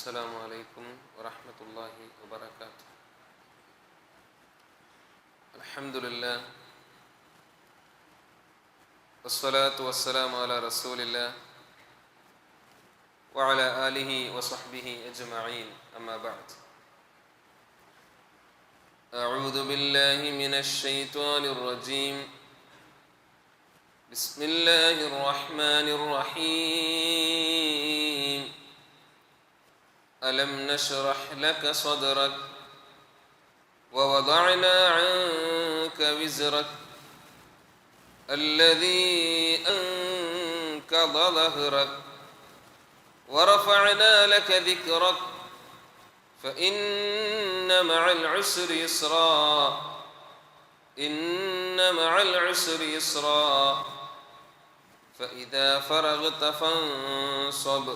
السلام عليكم ورحمة الله وبركاته. الحمد لله والصلاة والسلام على رسول الله وعلى آله وصحبه أجمعين. أما بعد، أعوذ بالله من الشيطان الرجيم. بسم الله الرحمن الرحيم. ألم نشرح لك صدرك ووضعنا عنك وزرك الذي أنقض ظهرك ورفعنا لك ذكرك فإن مع العسر يسرا إن مع العسر يسرا فإذا فرغت فانصب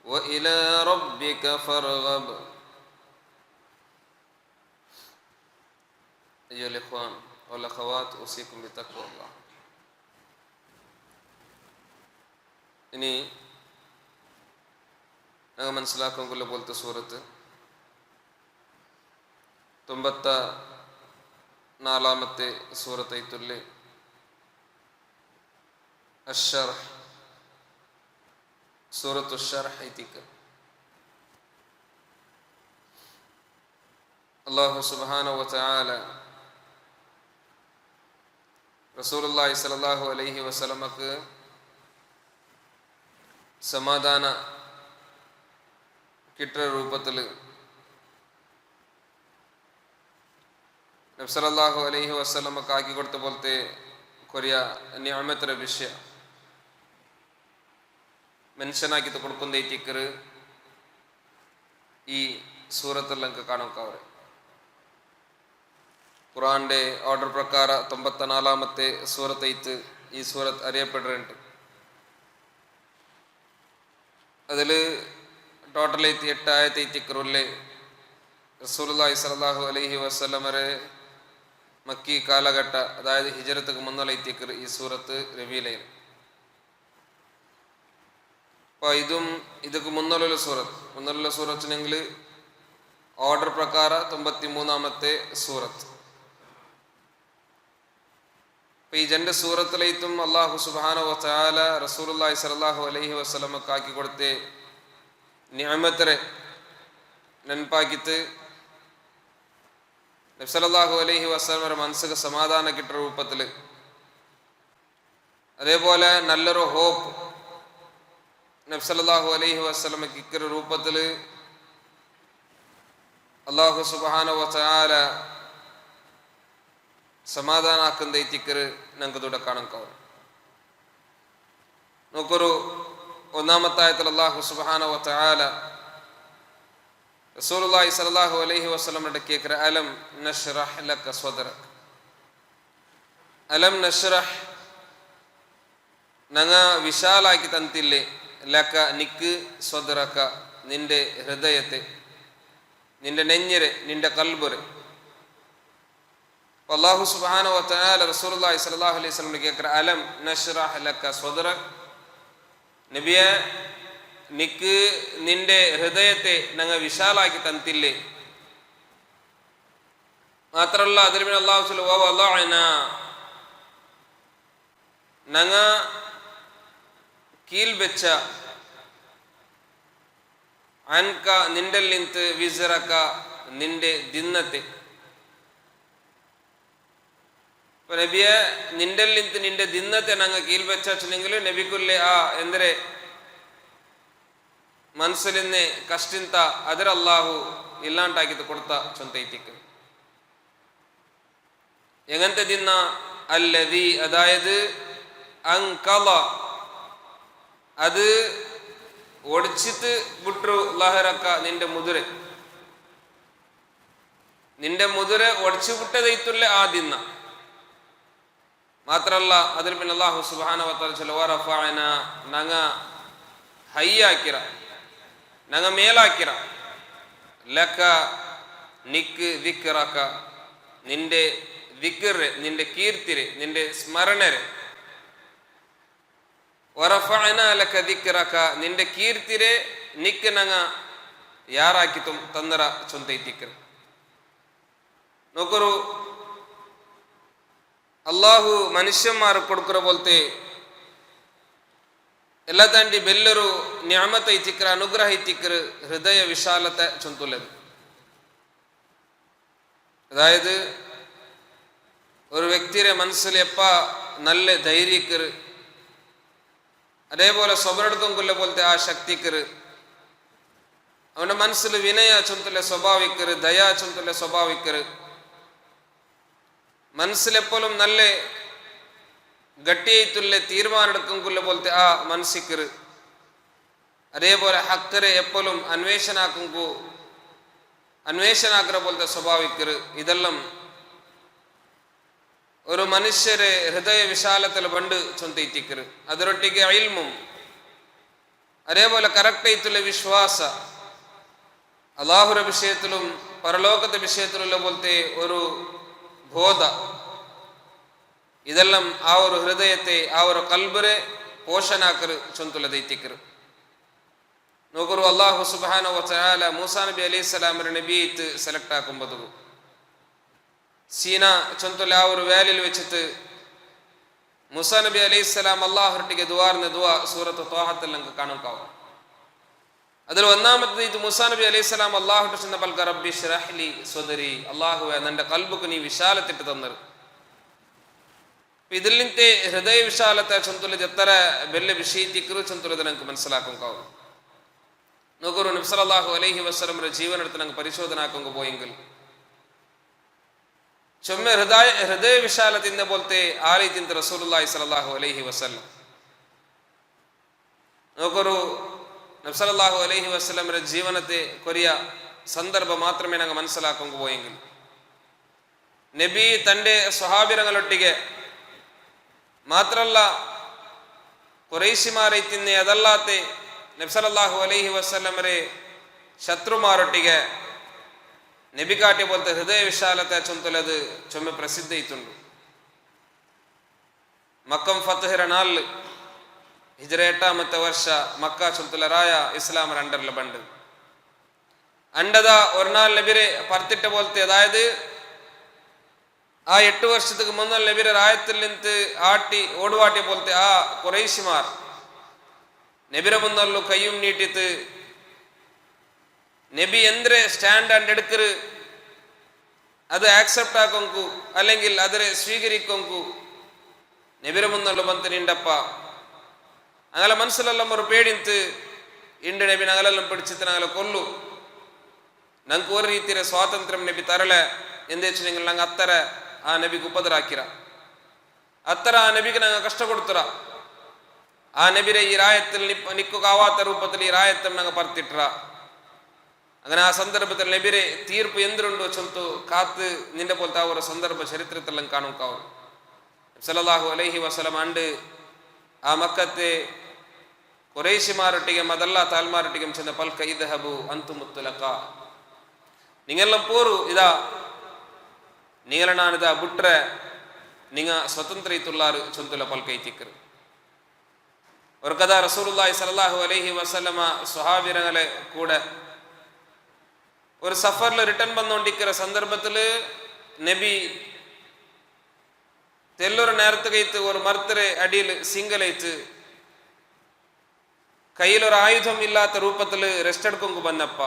وإلى ربك فارغب. أيها الإخوان والأخوات، أوصيكم بتقوى الله. ഇനി ഞങ്ങൾ മനസ്സിലാക്കുമ്പോൾ പോലത്തെ സൂറത്ത് 94 സൂറത്തൈത്തുല്ല് അശ്ശർഹ് സൂറത്തു അശ്ശർഹ് ഐതിക്ക് അല്ലാഹു സുബ്ഹാനഹു വ തആല റസൂലുള്ളാഹി സ്വല്ലല്ലാഹു അലൈഹി വസല്ലമക്ക് സമാധാന കിട്ടുന്ന രൂപത്തിൽ നബി സല്ലല്ലാഹു അലൈഹി വസല്ലമക്ക് ആക്കി കൊടുത്ത പോലത്തെ കൊറിയ നിഅമತರ ವಿಷಯ മെൻഷനാക്കി കൊടുക്കുന്ന ಟಿಕ್ಕರ್ ഈ സൂറത്തിൽ നമുക്ക് കാണുന്നവരെ ഖുർആന്റെ ഓർഡർ പ്രಕಾರ 94 സൂറത്തൈത്ത് ഈ സൂറത്ത് അറിയപ്പെടുന്നുണ്ട്. അതിൽ ടോട്ടൽ 8 ആയത്തൈത്തിക്കറുള്ളേ റസൂലുള്ളാഹി സ്വല്ലല്ലാഹു അലൈഹി വസല്ലമരെ മക്കി കാലഘട്ട, അതായത് ഹിജറത്തുക്ക് മുന്നുള്ള ഐത്തിക്കർ ഈ സൂറത്ത് റിവീലായി. അപ്പോൾ ഇതൊക്കെ മുന്നുള്ള സൂറത്തിനെങ്കിൽ ഓർഡർ പ്രಕಾರ 93 സൂറത്ത്. അപ്പോൾ ഈ 2 സൂറത്തിലേത്തും അല്ലാഹു സുബ്ഹാനഹു വ തആല റസൂലുള്ളാഹി സ്വല്ലല്ലാഹു അലൈഹി വസല്ലമക്ക് ആക്കി കൊടുത്തെ നിഅമത്തരെ ನೆನಪಾಗಿತ್ತು. നബി സല്ലല്ലാഹു അലൈഹി വസല്ലമയുടെ മനസ്സിന് സമാധാനം കിട്ടുന്ന രൂപത്തിൽ, അതേപോലെ നല്ലൊരു ഹോപ്പ് നബി സല്ലല്ലാഹു അലൈഹി വസല്ലമക്ക് ഇക്കുന്ന രൂപത്തിൽ അല്ലാഹു സുബ്ഹാനഹു വ തആല സമാധാന ആക്കുന്ന തിക്കർ ഞങ്ങൾക്ക് ഇവിടെ കാണാൻ കഴിയും. നോക്കൊരു 1-ാമത്തെ ആയത്തിൽ അല്ലാഹു സുബ്ഹാനഹു വ തആല റസൂലുള്ളാഹി സ്വല്ലല്ലാഹു അലൈഹി വസല്ലമയുടെ കേൾക്കற അലം നശ്റഹ് ലക സ്വദ്റക. അലം നശ്റഹ് ഞങ്ങ വിശാലാക്കി തന്നില്ലേ, ലക നിക്ക്, സ്വദ്റക നിന്റെ ഹൃദയത്തെ, നിന്റെ നെഞ്ഞിരെ, നിന്റെ കൽബുരെ. അല്ലാഹു സുബ്ഹാനഹു വ തആല റസൂലുള്ളാഹി സ്വല്ലല്ലാഹു അലൈഹി വസല്ലം കേൾക്കற അലം നശ്റഹ് ലക സ്വദ്റക, നബിയെ നിക്ക് നിന്റെ ഹൃദയത്തെ ഞങ്ങൾ വിശാലാക്കി തന്നില്ലേ. മാത്രമല്ല അതിൽ പിന്നെ അല്ലാഹു ഞങ്ങ കീൽ വെച്ച അൻക നിന്റെ ലിന്ത് വിസറക നിന്റെ ദിന്നത്തെ. നബിയെ നിന്റെ ലിന്ത് നിന്റെ ദിന്നത്തെ ഞങ്ങൾ കീൽ വെച്ചെങ്കിൽ നബിക്കുല്ലേ ആ എന്ದರೆ മനസ്സിലിന്ന് കഷ്ടിಂತ ಅದರ അല്ലാഹു ഇല്ലാണ്ടാക്കിത് കൊടുത്ത ചൊന്തൈത്തിക്ക്. എങ്ങനത്തെ ദിന്ന? അല്ലദീ, അതായത് അൻഖള, അത് ഒടിച്ചിട്ട് വിട്ടു, ലഹറക്ക നിന്റെ മുതുരെ, നിന്റെ മുതുരെ ഒടിച്ചു വിട്ടതൈത്തുള്ള ആ ദിന്ന. മാത്രല്ല അതിൽ പിന്നെ അല്ലാഹു സുബ്ഹാനഹു വ തആല വറഫഅന ഞങ്ങ ഹയ്യാക്കിറ, ഞങ്ങ മേലാക്കിറ, ലക നിക്ക് ദിക്റക നിന്റെ ദിക്റ്, നിന്റെ കീർത്തിരെ, നിന്റെ സ്മരണരെ, വറഫഅന ലക ദിക്റക നിന്റെ കീർത്തിരെ നിക്ക് ഞങ്ങ ಯಾರಾಕಿತು ತಂದರ ಚೊಂತೈತಿಕ್ಕರು ನೋಕರು ಅಲ್ಲಾಹು ಮನುಷ್ಯಮಾರು ಕೊಡುಕರ ಬೋಲ್ತೆ ಎಲ್ಲ ದಾಂಡಿ ಬೆಲ್ಲರು ನ್ಯಾಮತ ಐತಿಕ್ಕರ ಅನುಗ್ರಹ ಐತಿಕ್ಕರು ಹೃದಯ ವಿಶಾಲತೆ ചൊന്തുള്ളത്. അതായത് ഒരു വ്യക്തിയുടെ മനസ്സിൽ എപ്പ നല്ല ധൈര്യക്കറ്, അതേപോലെ സ്വബരെടുത്തുകൊല്ല പോലത്തെ ആ ശക്തിക്കറ്, അവന്റെ മനസ്സിൽ വിനയ ചൊന്തുള്ള സ്വഭാവിക്കറ്, ദയാ ചൊന്തുള്ള സ്വഭാവിക്കറ്, മനസ്സിലെപ്പോഴും നല്ല ഗട്ടിയായിട്ടുള്ള തീരുമാനം എടുക്കുകൊല്ല പോലത്തെ ആ മനസ്സിക്കറ്, അതേപോലെ ഹക്കറ് എപ്പോഴും അന്വേഷണാക്കറ പോലത്തെ സ്വഭാവിക്കറ്, ഇതെല്ലാം ഒരു മനുഷ്യരെ ഹൃദയ വിശാലത്തിൽ പണ്ട് ചൊന്തയിത്തിക്കറ്. അതിരൊട്ടിക്ക് ഇൽമും അതേപോലെ കറക്റ്റായിട്ടുള്ള വിശ്വാസ അല്ലാഹുവിന്റെ വിഷയത്തിലും പരലോകത്തെ വിഷയത്തിലുള്ള പോലത്തെ ഒരു ബോധ, ഇതെല്ലാം ആ ഒരു ഹൃദയത്തെ ആ ഒരു കൽബറെ പോഷണാക്കറ് ചൊന്തുള്ളതൈത്തിക്കറ്. നോക്കറു അല്ലാഹു സുബ്ഹാനഹു വ തആല മൂസാ നബി അലൈഹിസ്സലാമിനെ നബിയായിട്ട് സെലക്ട് ആക്കുമ്പോൾ സീന ചൊന്തുള്ള ആ ഒരു വേലിൽ വെച്ചിട്ട് മൂസാ നബി അലൈഹിസ്സലാം അല്ലാഹുവിന്റെ ദുആർന്ന ദുആ സൂറത്ത് ത്വാഹത്തിൽ നമുക്ക് കാണും. അതിൽ ഒന്നാമത്തെ മൂസാ നബി അലൈഹിസ്സലാം അല്ലാഹുവിന്റെ ചെന്ന പൽക റബ്ബി ശ്റഹ് ലി സ്വദരി, അല്ലാഹുവേ എൻ്റെ കൽബുക്ക് നീ വിശാലത്തിട്ട് തന്നರು. ഇതിൽ നിന്നത്തെ ഹൃദയ വിശാലത്തെ ചൊന്തുള്ളത് എത്ര വലിയ വിഷയത്തിക്കರು ചൊന്തുള്ളത് നമുക്ക് മനസ്സിലാക്കും. നോക്കൂ, നബി സല്ലല്ലാഹു അലൈഹി വസല്ലമയുടെ ജീവനെടുത്ത് നമുക്ക് പരിശോധനാക്കുമ്പോൾ പോയെങ്കിൽ ചൊമ്മ ഹൃദയ വിശാലത്തിന്റെ പോലത്തെ ആ ರೀತಿಯಿಂದ റസൂലുള്ളാഹി സ്വല്ലല്ലാഹു അലൈഹി വസല്ലം നോക്കൊരു നബി സല്ലല്ലാഹു അലൈഹി വസല്ലമയുടെ ജീവനത്തെ കൊറിയ സന്ദർഭ മാത്രമേ ഞങ്ങൾ മനസ്സിലാക്കുമ്പോൾ പോയെങ്കിൽ നബി തൻ്റെ സ്വഹാബിരങ്ങളൊಟ್ಟಿಗೆ മാത്രമല്ല കുറൈശിമാരെ തിന്നെ അതല്ലാത്തെ നബി സല്ലല്ലാഹു അലൈഹി വസല്ലമരെ ശത്രുമാരൊಟ್ಟಿಗೆ നബി കാട്ടിയ പോലത്തെ ഹൃദയ വിശാലത്തെ ചൊന്തുള്ളത് ചൊമ്മ പ്രസിദ്ധ ഇത്തുണ്ട്. മക്കം ഫത്ഹിര നാല് ഹിജ്റ 8ാമത്തെ വർഷ മക്ക ചൊന്തുലറായ ഇസ്ലാമർ അണ്ടറിൽ ബണ്ട് അണ്ടത ഒരു നാൾ നബിരെ പറത്തിട്ട പോലത്തെ, അതായത് ആ 8 വർഷத்துக்கு മുന്നേ നബിരെ രായത്തിൽ നിന്ന് ആട്ടി ഓടുവാട്ടിയ പോലത്തെ ആ കുറൈശിമാർ നബിരെ മുന്നല്ലോ കയ്യും നീട്ടിത്ത് നബി എന്തൊരു സ്റ്റാൻഡ് എടുക്കറ് അത് ആക്സെപ്റ്റ് ആക്കൊങ്കു അല്ലെങ്കിൽ അതിനെ സ്വീകരിക്കൊങ്കു നബിരെ മുന്നല്ലോ ಬಂತು ನಿಂಡಪ್ಪ അങ്ങനെ മനസ്സിലെല്ലാം ഒരു പേടിಂತು ಇಂಡು നബി ഞങ്ങളെല്ലാം പിടിച്ചിട്ട് ഞങ്ങളെ കൊല്ലു, ഞങ്ങൾക്ക് ഒരു ರೀತಿಯ സ്വാതന്ത്ര്യം നബി തരല ಎಂದು വെച്ചിട്ടുണ്ടെങ്കിൽ ഞങ്ങൾ അത്തര ആ നബിക്ക് ഉപദ്രാക്കിര, അത്തര ആ നബിക്ക് ഞങ്ങൾ കഷ്ട കൊടുത്തുര, ആ നബിരെ ഈ രായത്തിൽ നിൽക്കാവാത്ത രൂപത്തിൽ ഈ രായത്തം ഞങ്ങൾ പറത്തിട്ട. അങ്ങനെ ആ സന്ദർഭത്തിൽ നബിരെ തീർപ്പ് എന്തുണ്ടോ ചൊന്തു കാത്ത് നിന്റെ പോലത്തെ ആ ഒരു സന്ദർഭ ചരിത്രത്തിലെല്ലാം കാണും. സല്ലല്ലാഹു അലൈഹി വസല്ലം ആണ്ട് ആ മക്കത്തെ കുറേശിമാരൊಟ್ಟಿಗೆ മദല്ല താൽമാരൊಟ್ಟಿಗೆ ചെന്ന പൽക ഇദ്ഹബു അൻതും മുത്തലഖ, നിങ്ങളെല്ലാം പോರು ഇതാ നിങ്ങളെ നാനിതാ ബുട്രെ നിങ്ങ സ്വതന്ത്ര ഇത്തുള്ളാറ് ചൊന്തുല പൽക ഇത്തിക്കറ്. ഒരു കഥ റസൂലുള്ളാഹി സ്വല്ലല്ലാഹു അലൈഹി വസല്ലമ സ്വഹാബിരങ്ങളെ കൂടെ ഒരു സഫറിൽ റിട്ടേൺ വന്നുകൊണ്ടിരിക്കുന്ന സന്ദർഭത്തിൽ നബി തെല്ലൊരു നേരത്തെ കയത്ത് ഒരു മരത്തിലെ അടിയിൽ സിംഗലയച്ച് കയ്യിലൊരു ആയുധം ഇല്ലാത്ത രൂപത്തിൽ റെസ്റ്റ് എടുക്കൊങ്കു വന്നപ്പ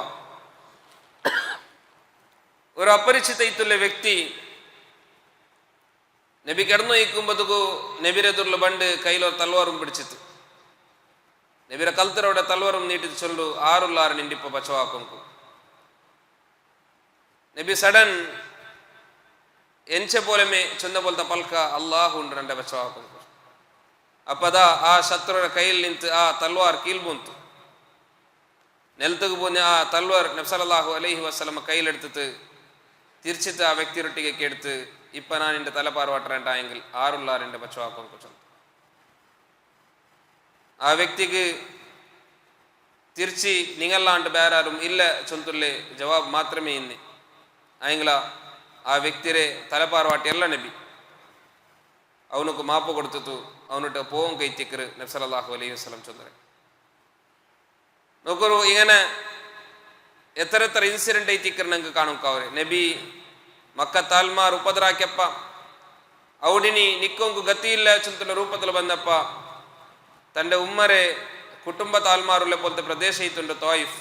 ഒരു അപരിചിത ഇത്തുള്ള വ്യക്തി നബി കിടന്നു വയ്ക്കുമ്പോഴത്തേക്കു നബിരെതുള്ള ബണ്ട് കയ്യിലൊരു തൽവാറും പിടിച്ചിട്ട് നബിരെ കൽത്തരോടെ തൽവാറും നീട്ടിട്ട് ചൊല്ലു ആറുള്ളാറ് നിണ്ടിപ്പോ ബച്ചവാക്കൊങ്കു. നബി സഡൻ എൻചെ പോലെമേ ചൊന്ന പോലത്തെ പൽക്ക അള്ളാഹു ഉണ്ട് എൻ്റെ ബച്ചവാക്കൊങ്കു. അപ്പതാ ആ ശത്രുവിന്റെ കയ്യിൽ നിന്ന് ആ തൽവാർ കീൽബൂന്തു ನೆಲತಕ್ಕೆ പോഞ്ഞ ആ തൽവാർ നബി സല്ലല്ലാഹു അലൈഹി വസല്ലം കയ്യിലെടുത്തിട്ട് തിരിച്ചിട്ട് ആ വ്യക്തിയൊട്ടിಗೆ എടുത്ത് ഇപ്പൊ ഞാൻ എൻ്റെ തലപ്പാർവാട്ടറേണ്ടായെങ്കിൽ ആറുള്ളാറിൻ്റെ ബച്ചവാക്കൊങ്കു ചൊന്നു. ആ വ്യക്തിക്ക് തിരിച്ച് നിങ്ങളാണ്ട് ಬೇರಾരും ഇല്ല ചൊന്തുള്ളേ ജവാബ് മാത്രമേ ഇന്ന് ആയെങ്കില ആ വ്യക്തിരെ തലപ്പാർവാട്ടി ಎಲ್ಲ നബി ಅವನಿಗೆ ಮಾಪು ಕೊಡ್ತಿತ್ತು ಅವನಿട്ട് പോവും കൈത്തിക്കറ് നബി സല്ലല്ലാഹു അലൈഹി വസല്ലം ചൊന്നരെ നോക്കൂ. ഇങ്ങനെ എത്ര എത്ര ഇൻസിഡന്റ് ಐತಿಕ್ಕರ್ ನಂಗೆ ಕಾಣುಕಾವ್ರೆ. ನಬಿ ಮಕ್ಕ ತಾಲ್ಮಾರ್ ಉಪದ್ರಾಕ್ಯಪ್ಪ ಔಡಿನಿ ನಿಕ್ಕೊಂಗು ಗತಿ ಇಲ್ಲ ಚಂತಲ ರೂಪದಲ್ಲಿ ಬಂದಪ್ಪ തൻ്റെ ഉമ്മരെ കുടുംബ താൽമാറുള്ള പോലത്തെ പ്രദേശം ഇത്തുണ്ട് തോയിഫ്.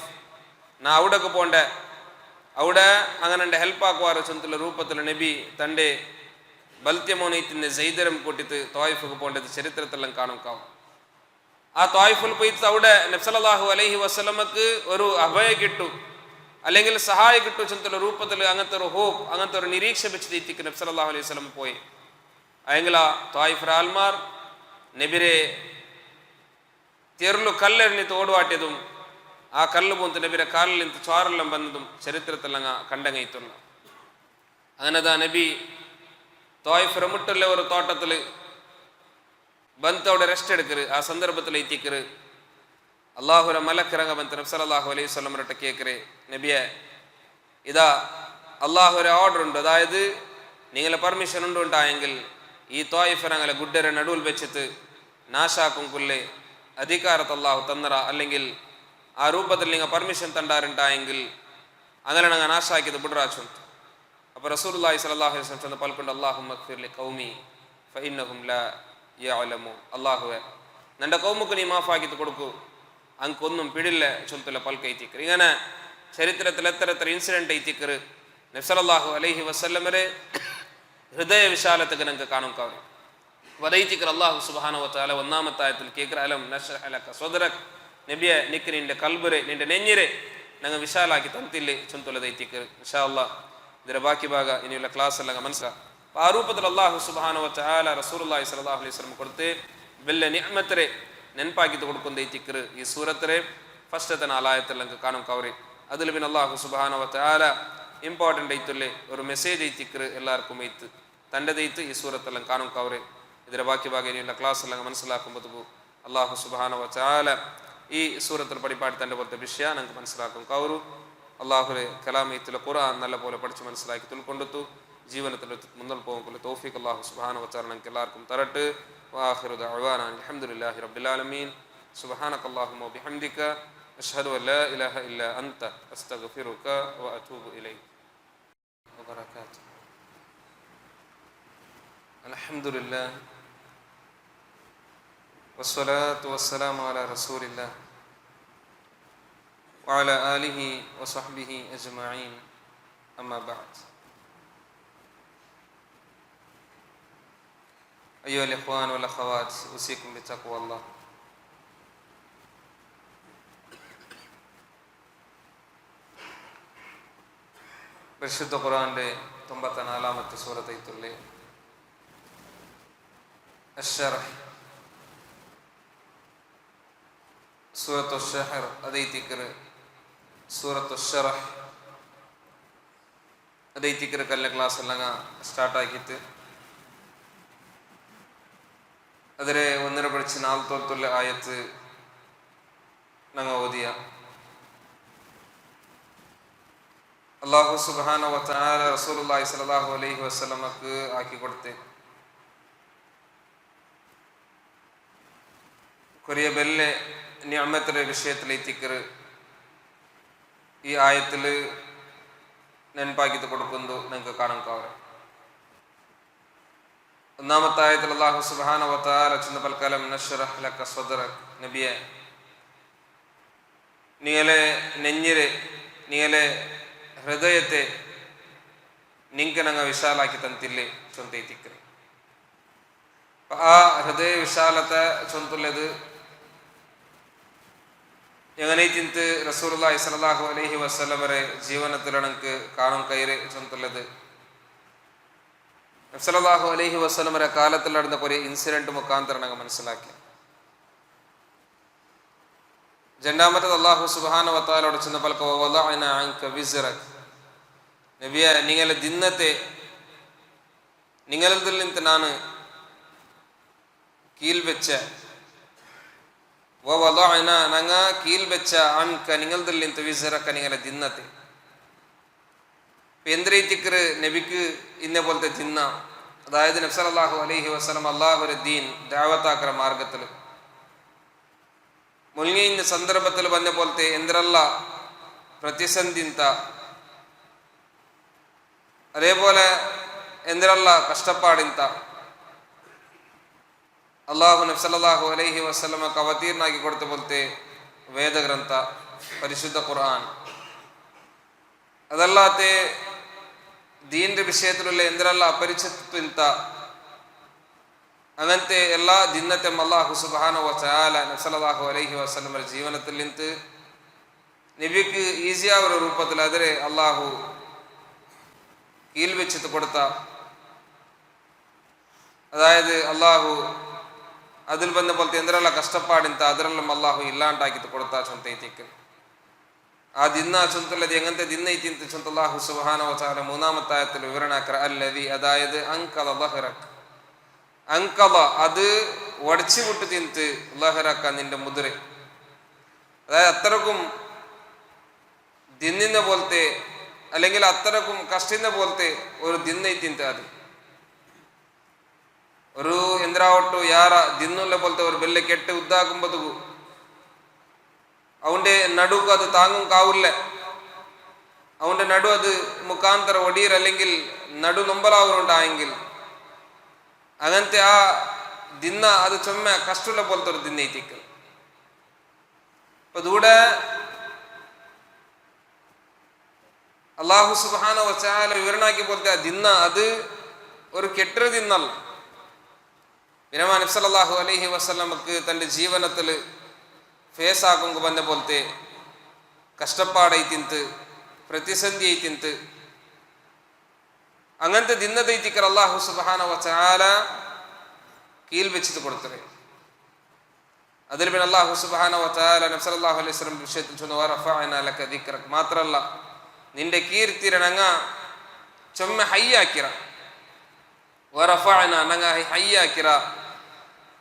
നാ അവിടേക്ക് പോണ്ടേ, അവിടെ അങ്ങനെ ഹെൽപ്പ് ആക്കുവാറ് ചൊന്തുള്ള രൂപത്തിൽ നബി തൻ്റെ ബൽത്യമോനീത്തിൻ്റെ ജൈദരം കൂട്ടിട്ട് തോയിഫിക്ക് പോണ്ടത് ചരിത്രത്തിലെല്ലാം കാണും. ആ തോയിഫിൽ പോയിട്ട് അവിടെ നബി സല്ലല്ലാഹു അലൈഹി വസല്ലമക്ക് ഒരു അഭയം കിട്ടും, അല്ലെങ്കിൽ സഹായം കിട്ടും ചൊന്തുള്ള രൂപത്തിൽ അങ്ങനത്തെ ഒരു ഹോപ്പ്, അങ്ങനത്തെ ഒരു നിരീക്ഷ വെച്ചിട്ട് നബി സല്ലല്ലാഹു അലൈഹി വസല്ലം പോയി. അയെങ്കിൽ ആ തോയിഫ് ആൽമാർ നബിരെ തെരുളു കല്ലെറിഞ്ഞിട്ട് ഓടുവാട്ടിയതും ആ കല്ല് പോയിട്ട് നബിയുടെ കാലിൽ നിന്ന് ചോറെല്ലാം വന്നതും ചരിത്രത്തിലങ്ങ കണ്ടങ്ങയിത്തുള്ള. അങ്ങനെതാ നബി തോയിഫ് റമുട്ടുള്ള ഒരു തോട്ടത്തിൽ ಬಂತು അവിടെ ರೆಸ್ಟ್ എടുക്കரு. ആ സന്ദർഭത്തിൽ എത്തിക്കரு അള്ളാഹുര മലക്കിറങ്ങ ಬಂತು നബി സല്ലല്ലാഹു അലൈഹി വസല്ലം റട്ട് കേക്കരെ, നബിയെ ഇതാ അള്ളാഹുര ഓർഡർ ഉണ്ട്, അതായത് നിങ്ങളെ പെർമിഷൻ ഉണ്ടായെങ്കിൽ ഈ തോയിഫിനെ ഗുഡ്ഡരെ നടുവിൽ വെച്ചിട്ട് നാശാക്കും കൊല്ലേ അധികാരത്ത് അള്ളാഹു തന്നറ, അല്ലെങ്കിൽ ആ രൂപത്തിൽ നിങ്ങൾ പെർമിഷൻ തണ്ടാറുണ്ടായെങ്കിൽ അങ്ങനെ ഞങ്ങൾ നാശാക്കിയത് ബുഡ്രാച്ചു. അപ്പോൾ റസൂലുള്ളാഹി സ്വല്ലല്ലാഹു അലൈഹി വസല്ലം ചെന്ന് പൽക്കൊണ്ട് അല്ലാഹുമ്മ ഗ്ഫിർ ലി ഖൗമി ഫഇന്നഹും ലാ യഅലമൂൻ, അല്ലാഹുവേ നിന്റെ കൗമുക്ക് നീ മാഫാക്കിയിട്ട് കൊടുക്കൂ, അങ്കൊന്നും പിടില്ല ചൊല്ലുള്ള പൽക്കൈത്തിക്കർ. ഇങ്ങനെ ചരിത്രത്തിൽ എത്ര എത്ര ഇൻസിഡന്റ് ഐത്തിക്കർ നബി സല്ലല്ലാഹു അലൈഹി വസല്ലമരെ ഹൃദയ വിശാലത്തേക്ക് ഞങ്ങൾക്ക് കാണും കാവറി. വദൈത്തിക്കർ അല്ലാഹു സുബ്ഹാനഹു വ തആല ഒന്നാമത്തെ ആയത്തിൽ കേക്കർ അലം നശ്റഹ് ലക സദ്റക്, നബിയെ നിക്ക് നിന്റെ കൽബരെ നിന്റെ നെഞ്ഞിരെ ഞങ്ങൾ വിശാലാക്കി തന്നില്ലേ ചൊല്ലുള്ളതൈത്തിക്കർ. ഇൻഷാ അല്ലാഹ് ಇದರ ಬಾಕಿ ಭಾಗ ಇನ್ನಿಲ್ಲ ಕ್ಲಾಸ್ ಎಲ್ಲ ಮನಸ್ಸ ಆ ರೂಪದಲ್ಲಿ ಅಲ್ಲಾಹು ಸುಬ್ಹಾನಹು ವ ತಆಲ ರಸೂಲುಲ್ಲಾಹಿ ಸಲ್ಲಲ್ಲಾಹು ಅಲೈಹಿ ವಸಲ್ಲಂ ಕೊಡ್ತೆ ಬೆಲ್ಲ ನಿಅಮತರೆ ನೆನಪಾಗಿದ್ದು കൊടുക്കുന്നതೈತಿക്കർ ഈ സൂറത്തിലെ ഫസ്റ്റത്തെ 4 ആയത്തെല്ലാം കാണും കവറി. അതിൽ പിന്നെ അല്ലാഹു സുബ്ഹാനഹു വ തആല ഇമ്പോർട്ടൻ്റ് ആയിട്ടുള്ള ഒരു മെസ്സേജ് ಐತಿക്കർ എല്ലാവർക്കും ಐತು തൻ്റെದೈತು ഈ സൂറത്തെല്ലാം കാണും കവറി. ಇದರ ಬಾಕಿ ಭಾಗ ಇನ್ನಿಲ್ಲ ಕ್ಲಾಸ್ ಎಲ್ಲ മനസ്സിലാക്കുമ്പോൾ അല്ലാഹു സുബ്ഹാനഹു വ തആല ഈ സൂറത്തിൽ പഠിപ്പാടി തൻ്റെ പോലത്തെ വിഷയ ഞങ്ങൾക്ക് മനസ്സിലാക്കും കവറു. അള്ളാഹുലെ കലാമയത്തിലെ ഖുർആൻ നല്ല പോലെ പഠിച്ച് മനസ്സിലാക്കി ഉൾക്കൊണ്ടെത്തു ജീവനത്തിൽ മുന്നോട്ട് പോകുമ്പോൾ തൗഫീഖ് അല്ലാഹു സുബ്ഹാനഹു വ തആല ഞങ്ങൾക്ക് എല്ലാവർക്കും തരട്ടെ. വആഖിറു ദഅവാനാ അൽഹംദുലില്ലാഹി റബ്ബിൽ ആലമീൻ. സുബ്ഹാനകല്ലാഹുമ്മ വബിഹംദിക അഷ്ഹദു അൻ ലാ ഇലാഹ ഇല്ലാ അൻത അസ്തഗ്ഫിറുക വഅതൂബു ഇലൈക വബറകാതുഹു. അൽഹംദുലില്ലാഹ് വസ്സലാത്തു വസ്സലാമു അലാ റസൂലില്ലാഹ് وعلى آله وصحبه أجمعين أما بعد. أيها الإخوان والأخوات أوصيكم بتقوى الله. പരിശുദ്ധ ഖുർആന്റെ 94ാമത്തെ സൂറത്തായിട്ടുള്ള അശ്ശറഹ് സൂറത്തു അശ്ശഹർ അതൈതിക്കർ സൂറത്തു അശ്ശറഹ് അതൈതിക്കർ കല്ല ക്ലാസ് എല്ലാം സ്റ്റാർട്ടാക്കിയിട്ട് അതിലെ 1 പഠിച്ച് 4 തോൽത്തുള്ള ആയത്ത് ഞങ്ങൾ ഓതിയ അല്ലാഹു സുബ്ഹാനഹു വ തആല റസൂലുള്ളാഹി സ്വല്ലല്ലാഹു അലൈഹി വസല്ലമക്ക് ആക്കി കൊടുത്തെ കൊറിയ ബെല്ലെ നിഅമത്തിന്റെ വിഷയത്തിലെത്തിക്കർ ഈ ആയത്തിൽ നെൻപാക്കിത്ത് കൊടുക്കുന്നു നിങ്ങൾക്ക് കാണാൻ കാവറ. ഒന്നാമത്തെ ആയത്തിൽ അല്ലാഹു സുബ്ഹാനഹു വ തആല ചെന്ന് പൽക്കാലം നശ്റഹ് ലക സദ്റക്, നബിയെ നിങ്ങളെ നെഞ്ഞിരെ നിങ്ങളെ ഹൃദയത്തെ നിങ്ങൾക്ക് ഞങ്ങൾ വിശാലാക്കി തന്നില്ലേ ചൊന്തൈത്തിക്കർ. ആ ഹൃദയ വിശാലത്തെ ചൊന്തുള്ളത് എങ്ങനെയിത്തിന്ത് റസൂലുള്ളാഹി സ്വല്ലല്ലാഹു അലൈഹി വസല്ലം വരെ ജീവനത്തിൽ ഞങ്ങൾക്ക് കാണും കയറി ചൊന്തുള്ളത് നബി സല്ലല്ലാഹു അലൈഹി വസല്ലം വരെ കാലത്തിൽ നടന്ന കുറേ ഇൻസിഡന്റ് മുഖാന്തരം ഞങ്ങൾ മനസ്സിലാക്കി. രണ്ടാമത്തത് അല്ലാഹു സുബ്ഹാനഹു വ തആലയോട് ചെന്ന് പൽക്ക വദഅനാ അൻക വിസ്റക്, നബിയെ നിങ്ങളുടെ ദിന്നത്തെ നിങ്ങളിൽ നിന്ന് ഞാൻ കീൽ വെച്ച ഞങ്ങ കീൽ വെച്ച അൻക നിങ്ങളിൽ നിന്ന് വിസ്റക നിങ്ങളുടെ ദിന്നത്തെ. എന്തിക്കർ നബിക്ക് ഇന്ന പോലത്തെ ദിന്ന, അതായത് നബി സല്ലല്ലാഹു അലൈഹി വസല്ലം അല്ലാഹുവിന്റെ ദീൻ ദഅവത്താക്കര മാർഗത്തിൽ മുൽങ്ങിയ സന്ദർഭത്തിൽ വന്ന പോലത്തെ എന്തെല്ലാം ಪ್ರತಿಸಂಧಿಂತ അതേപോലെ എന്തിനല്ല കഷ്ടപ്പാടിಂತ അള്ളാഹു നബി സല്ലല്ലാഹു അലൈഹി വസല്ലമക്ക് അവതീർണാക്കി കൊടുത്ത പോലത്തെ വേദഗ്രന്ഥ പരിശുദ്ധ ഖുർആൻ, അതല്ലാത്തെ ദീനിന്റെ വിഷയത്തിലുള്ള എന്തിനല്ല അപരിചിതത്വಇಂತ അങ്ങനത്തെ എല്ലാ ദിന്നത്തെ അല്ലാഹു സുബ്ഹാനഹു വ തആല നബി സല്ലല്ലാഹു അലൈഹി വസല്ലമയുടെ ജീവിതത്തിൽ നിന്ന് നബിക്ക് ഈസിയായ ഒരു രൂപത്തിൽ അതിരെ അല്ലാഹു കീൽവെച്ചിട്ട് കൊടുത്ത, അതായത് അല്ലാഹു അതിൽ ಬಂದ പോലത്തെ എന്തിനുള്ള കഷ്ടപ്പാടിಂತ ಅದರಲ್ಲೂ അല്ലാഹു ഇല്ലാണ്ടാക്കിട്ട് കൊടുത്ത ചൊന്തൈതിക്ക് ആ ദിന്ന ചൊന്തല്ലത് എങ്ങനത്തെ ദിന്ന ಐತಿ ಅಂತ ചൊന്ത അല്ലാഹു സുബ്ഹാനഹു വ തആല മൂന്നാമത്തെ ആയത്തിൽ വിവരണാക്കറ അല്ലദി, അതായത് അൻകല ദഹറക, അൻകല അത് ഒടച്ചു വിട്ടു തിന്ത്, ലഹറക നിന്റെ മുദ്ര, അതായത് അത്രക്കും ദിന്നിനെ പോലത്തെ അല്ലെങ്കിൽ അത്രക്കും കഷ്ടിനെ പോലത്തെ ഒരു ദിന്ന ಐತಿ ಅಂತ ಅದು ഒരു എന്തിനാവട്ടു യാറ ദിന്നുള്ള പോലത്തെ ഒരു ബെല്ല് കെട്ട് ഉദ്ദാക്കുമ്പോ അവന്റെ നടുക്ക് അത് താങ്ങും കാവില്ല, അവന്റെ നടു അത് മുഖാന്തര ഒടിയർ അല്ലെങ്കിൽ നടു നൊമ്പലാവുണ്ടായെങ്കിൽ അങ്ങനത്തെ ആ ദിന്ന അത് ചൊമ്മ കഷ്ടമുള്ള പോലത്തെ ഒരു ദിന്ന ಐತಿക്കൽ. അപ്പൊ ഇതൂടെ അല്ലാഹു സുബ്ഹാനഹു വ തആല വിവരണാക്കി പോലത്തെ ആ ദിന്ന അത് ഒരു കെട്ടൊരു ദിന്നല്ല. നബി സല്ലല്ലാഹു അലൈഹി വസല്ലമക്ക് തൻ്റെ ജീവനത്തിൽ ഫേസ് ആക്കുമ്പോൾ ಬಂದ പോലത്തെ കഷ്ടപ്പാടೈತಿಂತ പ്രതിസന്ധി ಐತಿಂತ അങ്ങനത്തെ ദിന്നതൈತಿക്കർ അല്ലാഹു സുബ്ഹാനഹു വ തആല കീൽ വെച്ചിട്ട് കൊടുത്തത്. അതിൽ പിന്നെ അല്ലാഹു സുബ്ഹാനഹു വ തആല നബി സല്ലല്ലാഹു അലൈഹി വസല്ലം വിഷയത്തിൽ ചൊന്നു വറഫഅനാ ലക ദിക്റക, മാത്രല്ല നിന്റെ കീർത്തിരെ ഞങ്ങ ചൊമ്മ ഹയ്യാക്കിറ, വറഫഅനാ ഞങ്ങ ഹയ്യാക്കിറ,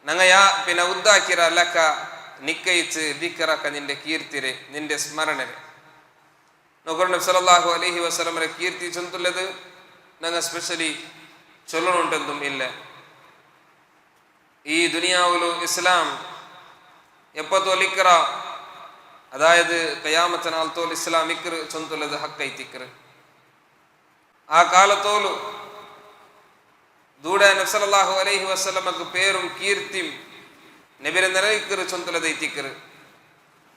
ഞങ്ങ പിന്നെ ഉദ്ദാക്കിറ ലക നിക്കയിച്ച് ദിക്റക നിന്റെ കീർത്തിരെ നിന്റെ സ്മരണരെ. നോക്കൂ നബി സല്ലല്ലാഹു അലൈഹി വസല്ലമരെ കീർത്തി ചൊല്ലുന്നത് ഞങ്ങൾ സ്പെഷ്യലി ചൊല്ലണുണ്ടെന്നും ഇല്ല. ഈ ദുനിയാവിലു ഇസ്ലാം എപ്പത്തോ ലിക്ര, അതായത് ഖിയാമത്ത് തോൽ ഇസ്ലാം ഇക്ർ ചൊല്ലുന്നത് ഹക്കൈത്തിക്ർ. ആ കാലത്തോലു ദൂടെ നബി സല്ലല്ലാഹു അലൈഹി വസല്ലമക്ക് പേരും കീർത്തിയും നബിരെ നിലയിക്കർ ചൊല്ലുന്നതൈത്തിക്കർ.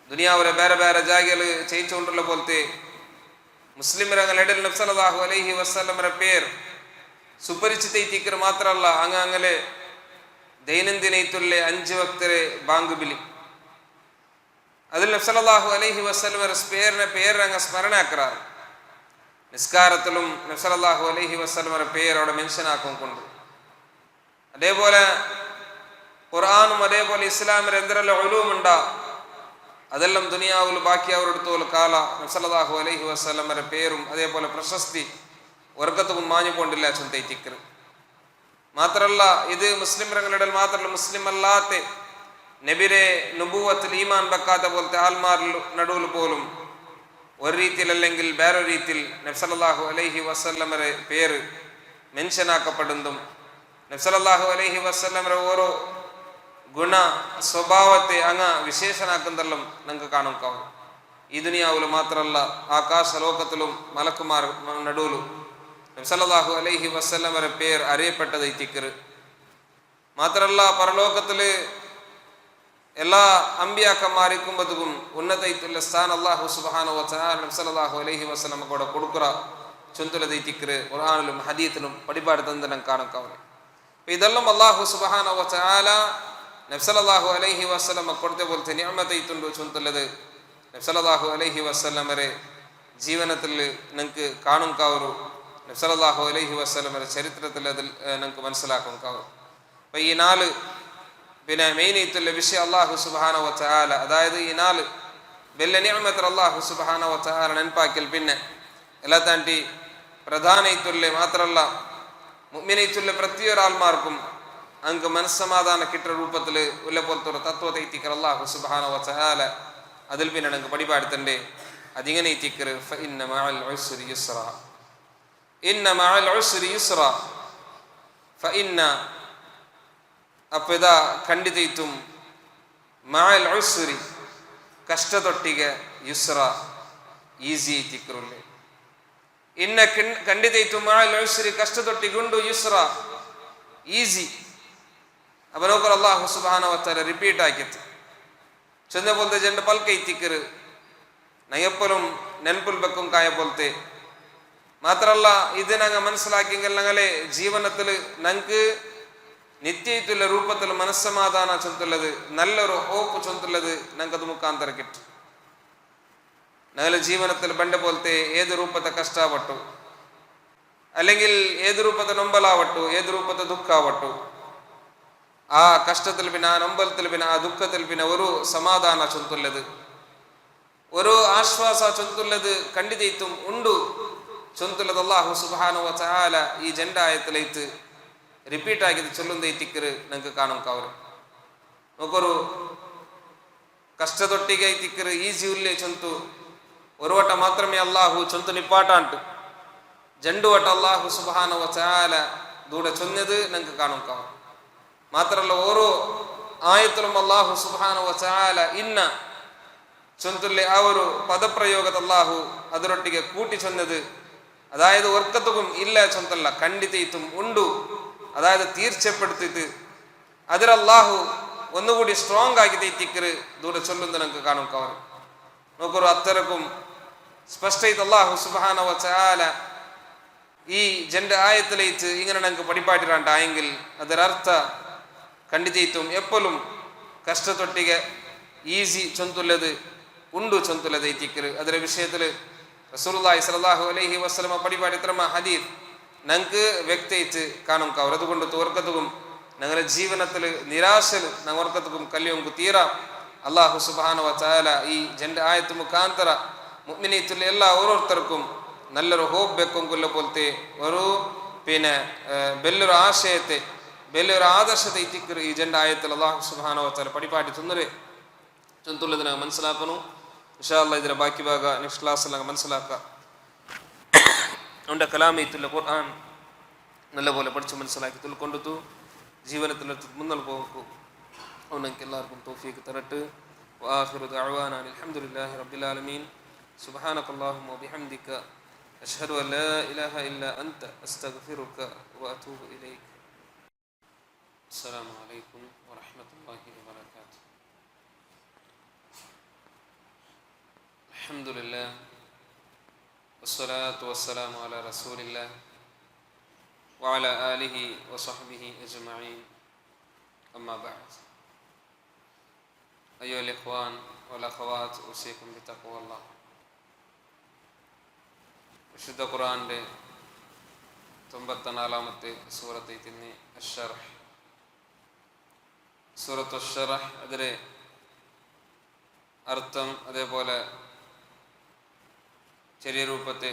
ദുനിയാവിലെ ಬೇರೆ ಬೇರೆ ಜಾಗಗಳು ചെയ്യിച്ചുകൊണ്ടുള്ള പോലത്തെ മുസ്ലിമരങ്ങളിടയിൽ നബി സല്ലല്ലാഹു അലൈഹി വസല്ലമയുടെ പേര് സുപരിചിതൈത്തിക്കർ. മാത്രമല്ല അങ്ങനെ ദൈനംദിനത്തുള്ള 5 വക്തരെ ബാങ്ക് ബിലി അതിൽ നബി സല്ലല്ലാഹു അലൈഹി വസല്ലമയുടെ പേര് അങ്ങ് സ്മരണാക്കാറ്. നിസ്കാരത്തിലും നബി സല്ലല്ലാഹു അലൈഹി വസല്ലമയുടെ പേര് അവിടെ മെൻഷൻ ആക്കിക്കൊണ്ട്, അതേപോലെ ഖുർആനും അതേപോലെ ഇസ്ലാമിൽ എന്തെല്ലാം ഉലൂമുണ്ടാ അതെല്ലാം ദുനിയാവിൽ ബാക്കിയവരെടുത്തോൽ കാല നബി സല്ലല്ലാഹു അലൈഹി വസല്ലമയുടെ പേരും അതേപോലെ പ്രശസ്തി വർഗത്തും മാഞ്ഞുകൊണ്ടില്ല ചൊന്തൈത്തിക്കർ. മാത്രമല്ല ഇത് മുസ്ലിം രംഗങ്ങളിൽ മാത്രമല്ല, മുസ്ലിം അല്ലാത്ത നബിരെ നുബുവത്തിൽ ഈമാൻ വെക്കാത്ത പോലത്തെ ആൽമാരിൽ നടുവിൽ പോലും ഒരു രീതിയിൽ അല്ലെങ്കിൽ വേറെ രീതിയിൽ നബി സല്ലല്ലാഹു അലൈഹി വസല്ലമയുടെ പേര് മെൻഷൻ ആക്കപ്പെടുന്നതും നബി സല്ലല്ലാഹു അലൈഹി വസല്ലമയുടെ ഓരോ ഗുണ സ്വഭാവത്തെ അങ്ങ് വിശേഷനാക്കുന്നതെല്ലാം നിങ്ങൾക്ക് കാണും. ഈ ദുനിയാവിലും മാത്രമല്ല ആകാശ ലോകത്തിലും മലക്കുമാർ നടുവിലും നബി സല്ലല്ലാഹു അലൈഹി വസല്ലമയുടെ പേര് അറിയപ്പെട്ടതൈത്തിക്കർ. മാത്രമല്ല പരലോകത്തില് എല്ലാ അമ്പിയാക്കന്മാരിക്കുമ്പോഴത്തേക്കും ഉന്നതൈത്തുള്ള സ്ഥാനം അല്ലാഹു സുബ്ഹാനഹു വ തആല നബി സല്ലല്ലാഹു അലൈഹി വസല്ലമ കൂടെ കൊടുക്കുറ ചൊല്ലുന്നതൈത്തിക്കർ ഖുർആനിലും ഹദീത്തിലും പടിപാട് തന്നെ കാണും. ഇതെല്ലാം അല്ലാഹു സുബ്ഹാനഹു വ തആല നബി സല്ലല്ലാഹു അലൈഹി വസല്ലമ കൊടുത്ത പോലത്തെ നിഅമതൈത്തുണ്ടോ ചൊല്ലുന്നത് നബി സല്ലല്ലാഹു അലൈഹി വസല്ലമരെ ജീവനത്തിൽ നിങ്ങൾക്ക് കാണും കാവൂ. നബി സല്ലല്ലാഹു അലൈഹി വസല്ലമയുടെ ചരിത്രത്തിൽ അതിൽ നിങ്ങൾക്ക് മനസ്സിലാക്കും കാവൂ. അപ്പൊ ഈ 4 പിന്നെ മെയിനായിട്ടുള്ള വിഷയം അല്ലാഹു സുബ്ഹാനഹു വ തആല, അതായത് ഈ 4 വലിയ നിഅമത്ത് അല്ലാഹു സുബ്ഹാനഹു വ തആല നെനപ്പാക്കൽ പിന്നെ എല്ലാ താണ്ടി പ്രധാനമായിട്ടുള്ള മാത്രമല്ല മുഅ്മിനീത്തുള്ള പ്രത്യേകരാൾമാർക്കും അങ്ങ് മനസ്സമാധാന കിട്ടുന്ന രൂപത്തിൽ ഉള്ള പോലത്തെ ഒരു തത്വതൈത്തിക്കർ അല്ലാഹു സുബ്ഹാനഹു വ തആല അതിൽ പിന്നെ നിങ്ങൾക്ക് പടിപാടുത്തണ്ടേ. അതിങ്ങനെ ഇത്തിക്കർ ഫഇന്ന മഅൽ ഉസ്രി യുസ്റ, ഇന്ന മഅൽ ഉസ്രി യുസ്റ ഫഇന്ന ಅಪ್ಪದ ಖಂಡಿತ ಮಾಯಲ್ ಉಸ್ರಿ ಕಷ್ಟದೊಟ್ಟಿಗೆ ಯುಸ್ರ ಈಸಿ ಐತಿಕ್ರುಲ್ಲೆ. ಇನ್ನ ಖಂಡಿತ ಇತ್ತು ಮಅಲ್ ಉಸ್ರಿ ಕಷ್ಟದೊಟ್ಟಿಗುಂಡು ಯುಸ್ರ ಈಸಿ. ಅವನೋಕರ್ ಅಲ್ಲಾಹು ಸುಬ್ಹಾನಹು ವ ತആല റിപ്പീറ്റ് ആക്കിയത് ചൊന്ന പോലത്തെ ജെണ്ട പൽക്ക ഇത്തിക്കറ് നയപ്പലും നെൻപുൽ ബെക്കും കായ പോലത്തെ മാത്രല്ല ഇത് ഞങ്ങൾ മനസ്സിലാക്കിയെങ്കിൽ ഞങ്ങളെ ജീവിതത്തിൽ ഞങ്ങൾക്ക് നിത്യത്തുള്ള രൂപത്തിൽ മനസ്സമാധാന ചൊന്തുള്ളത് നല്ലൊരു ഹോപ്പ് ചൊന്തുള്ളത് ഞങ്ങൾക്കത് മുഖാന്തര കിട്ടും. ഞങ്ങളുടെ ജീവിതത്തിൽ പണ്ട് പോലത്തെ ഏത് രൂപത്തെ കഷ്ടപ്പെട്ടു അല്ലെങ്കിൽ ഏത് രൂപത്തെ നൊമ്പലാവട്ടു ഏത് രൂപത്തെ ദുഃഖാവട്ടു ആ കഷ്ടത്തിൽ പിന്നെ ആ നൊമ്പലത്തിൽ പിന്നെ ആ ദുഃഖത്തിൽ പിന്നെ ഒരു സമാധാന ചൊന്തുള്ളത് ഒരു ആശ്വാസ ചൊന്തുള്ളത് ಖಂಡಿತ ಉಂಡು ചൊന്തുള്ളത് അല്ലാഹു സുബ്ഹാനഹു വ തആല ഈ ജണ്ടായത്തിലേക്ക് റിപ്പീറ്റ് ആക്കിയത് ചൊല്ലുന്ന തിക്കറ് നിങ്ങൾക്ക് കാണും കവർ നോക്കൊരു കഷ്ടതൊട്ടിಗೆ ತಿಕ್ಕರು ಈಸಿ ಉಲ್ಲೇ ಚೊಂತು ഒരു വട്ടം മാത്രമേ അല്ലാഹു ചൊന്തു നിപ്പാട്ടാണ്ട് ജണ്ടു വട്ടം അല്ലാഹു സുബ്ഹാനഹു വ തആല ദൂടെ ചൊന്നത് നിങ്ങൾക്ക് കാണും കവർ. മാത്രമല്ല ഓരോ ആയത്തിലും അല്ലാഹു സുബ്ഹാനഹു വ തആല ഇന്ന ചൊന്തുല്ലെ ആ ഒരു പദപ്രയോഗത്തെ അല്ലാഹു അതിരൊಟ್ಟಿಗೆ കൂട്ടി ചൊന്നത് അതായത് ഒർക്കത്തും ഇല്ല ചൊന്തല്ല ಖಂಡಿತ ഉണ്ടു അതായത് തീർച്ചപ്പെടുത്തിയിട്ട് അതിൽ അല്ലാഹു ഒന്നുകൂടി സ്ട്രോങ് ആക്കി തിക്കറ് ദൂരെ ചൊല്ലുന്നത് നമുക്ക് കാണും കവർ നോക്കൊരു അത്തരക്കും സ്പഷ്ടമായിട്ട് അല്ലാഹു സുബ്ഹാനഹു വ തആല ഈ ജെണ്ട ആയത്തിലേക്ക് ഇങ്ങനെ ഞങ്ങൾക്ക് പഠിപ്പാട്ടിരാണ്ടായെങ്കിൽ ಅದರರ್ಥ ಖಂಡಿತ എപ്പോഴും കഷ്ടത്തൊട്ടിಗೆ ഈസി ചൊന്തുള്ളത് ഉണ്ടു ചൊന്തുള്ളത് തിക്കറ് ಅದರ വിഷയത്തിൽ റസൂലുള്ളാഹി സ്വല്ലല്ലാഹു അലൈഹി വസല്ലമ പഠിപ്പാടിത്രമ ഹദീസ് ഞങ്ങൾക്ക് വ്യക്തമായിട്ട് കാണും കവർ. അതുകൊണ്ട് തോർക്കത്തും ഞങ്ങളുടെ ജീവിതത്തിൽ നിരാശൽ ഞങ്ങൾക്കത്തും കല്യൊങ്കു തീരാ അല്ലാഹു സുബ്ഹാനഹു വ തആല ഈ ജെണ്ട ആയത്ത് മുഖാന്തര മുഅ്മിനീത്തുള്ള എല്ലാ ഓരോരുത്തർക്കും നല്ലൊരു ഹോപ്പ് ബെക്കൊങ്കുള്ള പോലത്തെ ഒരു പിന്നെ വലിയൊരു ആശയത്തെ വലിയൊരു ആദർശത്തെ ഇത്തിക്കറ് ഈ ജെണ്ട ആയത്തിൽ അല്ലാഹു സുബ്ഹാനഹു വ തആല പഠിപ്പാട്ടി ചൊന്തുള്ളത് ഞങ്ങൾ മനസ്സിലാക്കുന്നു. ഇൻഷാ അല്ലാഹ് ഇതിന്റെ ബാക്കി ഭാഗ നെക്സ്റ്റ് ക്ലാസ്സിൽ ഞങ്ങൾ മനസ്സിലാക്കാം. അവൻ്റെ കലാമീത്തുള്ള ഖുർആൻ നല്ലപോലെ പഠിച്ച് മനസ്സിലാക്കി ഉൾക്കൊണ്ടു ജീവിതത്തിൽ മുന്നോട്ട് പോകൂ. അവനക്ക് എല്ലാവർക്കും തൗഫീഖ് തരട്ടെ. വആഖിറു ദഅവാനാ അൽഹംദുലില്ലാഹി റബ്ബിൽ ആലമീൻ. സുബ്ഹാനകല്ലാഹുമ്മ വബിഹംദിക അഷ്ഹദു അൻ ലാ ഇലാഹ ഇല്ലാ അൻത അസ്തഗ്ഫിറുക വഅതൂബു ഇലൈക. അസ്സലാമു അലൈക്കും വറഹ്മത്തുള്ളാഹി വബറകാതുഹു. അൽഹംദുലില്ലാഹ് വസ്സലാത്തു വസ്സലാമു അലാ റസൂലില്ലാഹ് വഅലാ ആലിഹി വസഹ്ബിഹി അജ്മഈൻ. അമ്മാ ബഅദ്. അയ്യുഹൽ ഇഖ്വാൻ വൽ അഖവാത്ത് ഉസീകും ബിതഖ്വല്ലാഹ്. വിശുദ്ധ ഖുർആന്റെ 94-ാമത്തെ സൂറത്ത് ഇതിന് അശ്ശറഹ് സൂറത്തു അശ്ശറഹ് അതിലെ അർത്ഥം അതേപോലെ ചെറിയ രൂപത്തെ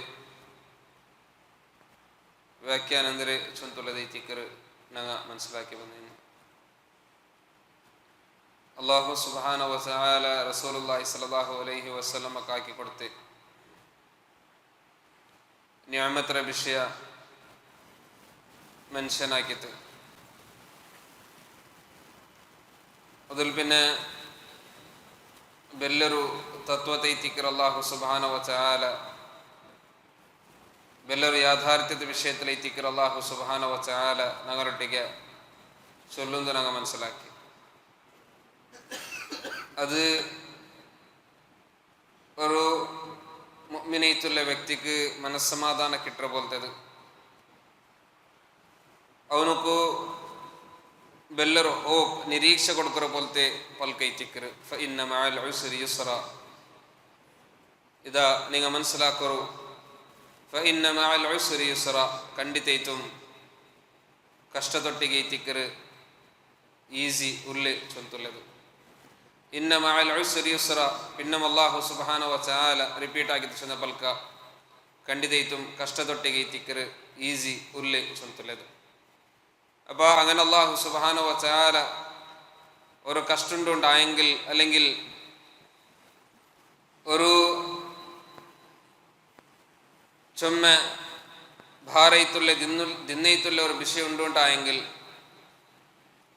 വ്യാഖ്യാനന്തരെ ചൊന്തുള്ളത് തിക്കറ് ഞങ്ങൾ മനസ്സിലാക്കി വന്നിരുന്നു. അല്ലാഹു സുബ്ഹാനഹു വ തആല റസൂലുള്ളാഹി സ്വല്ലല്ലാഹു അലൈഹി വസല്ലമക്ക് ആക്കി കൊടുത്ത് നിഅമത്തുടെ വിഷയ മെൻഷനാക്കിയിട്ട് അതിൽ പിന്നെ വലിയൊരു തത്വത്തെ തിക്കറ് അല്ലാഹു സുബ്ഹാനഹു വ തആല വലിയൊരു യാഥാർത്ഥ്യത്തെ വിഷയത്തിൽ തിക്കറ് അല്ലാഹു സുബ്ഹാനഹു വ തആല ഞങ്ങളൊട്ടിಗೆ ചൊല്ലുന്നത് ഞങ്ങൾ മനസ്സിലാക്കി. അത് ഒരു മുഅ്മിനീത്തുള്ള വ്യക്തിക്ക് മനസ്സമാധാന കിട്ടുന്ന പോലത്തേത് ಅವನಕ್ಕೂ ಬೆಲ್ಲರು ಹೋಪ್ ನಿರೀಕ್ಷೆ ಕೊಡ್ಕರ ಪೋಲ್ತೆ ಪಲ್ಕೈ ತಿಕ್ಕರು ಫ ಇನ್ನ ಮಅಲ್ ಉಸ್ರಿ ಯುಸ್ರ. ಇದ ನಿಂಗ ಮನಸ್ಸಲಾಕರು ಫ ಇನ್ನ ಮಅಲ್ ಉಸ್ರಿ ಯುಸ್ರ ಖಂಡಿತ ಕಷ್ಟದೊಟ್ಟಿಗೆ ತಿಕ್ಕರು ಈಸಿ ಉಲ್ಲೆ ಚೊಂತುಲ್ಲದು. ಇನ್ನ ಮಅಲ್ ಉಸ್ರಿ ಯುಸ್ರ ಪಿನ್ನಮ ಅಲ್ಲಾಹು ಸುಬ್ಹಾನಹು ವ ತಆಲ ರಿಪೀಟ್ ಆಗಿದ್ದು ಚಂದ ಪಲ್ಕ ಖಂಡಿತ കഷ്ടതൊട്ടിಗೆ തിക്കറ് ഈസി ഉല്ലെ ചൊന്തുല്ലത്. അപ്പോൾ അങ്ങനെ അല്ലാഹു സുബ്ഹാനഹു വ തആല ഒരു കഷ്ടമുണ്ടായെങ്കിൽ അല്ലെങ്കിൽ ഒരു ചുമ ഭാരയിത്തുള്ള ദിന്നയിത്തുള്ള ഒരു വിഷയം ഉണ്ടുണ്ടായെങ്കിൽ